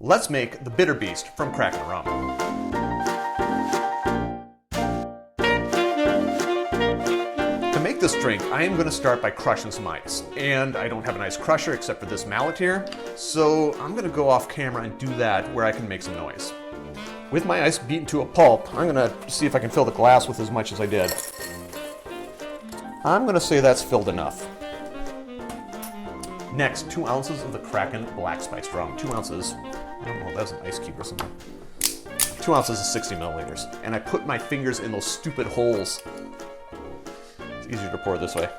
Let's make the Bitter Beast from Kraken Rum. To make this drink, I am going to start by crushing some ice. And I don't have an ice crusher except for this mallet here, so I'm going to go off camera and do that where I can make some noise. With my ice beaten to a pulp, I'm going to see if I can fill the glass with as much as I did. I'm going to say that's filled enough. Next, 2 ounces of the Kraken Black Spiced Rum. 2 ounces, I don't know, that was an ice cube or something. 2 ounces is 60 milliliters. And I put my fingers in those stupid holes. It's easier to pour this way.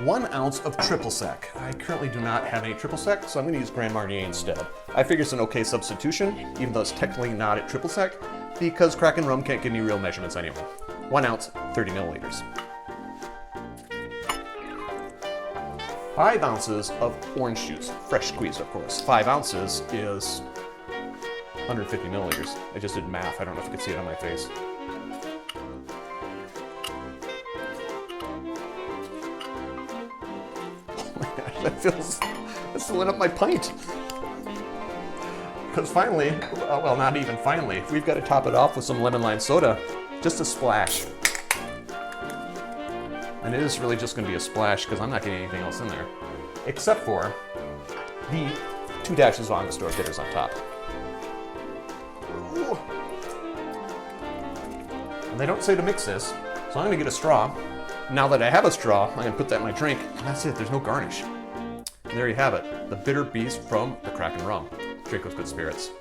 One ounce of triple sec. I currently do not have any triple sec, so I'm going to use Grand Marnier instead. I figure it's an okay substitution, even though it's technically not at triple sec, because Kraken Rum can't give me real measurements anyway. 1 ounce, 30 milliliters. 5 ounces of orange juice, fresh squeezed of course. 5 ounces is 150 milliliters. I just did math, I don't know if you can see it on my face. Oh my gosh, that's filling up my pint. Because finally, well not even finally, we've got to top it off with some lemon lime soda. Just a splash. And it is really just going to be a splash because I'm not getting anything else in there. Except for the 2 dashes of Angostura bitters on top. Ooh. And they don't say to mix this, so I'm going to get a straw. Now that I have a straw, I'm going to put that in my drink, and that's it, there's no garnish. And there you have it, the Bitter Beast from the Kraken Rum. Drink with good spirits.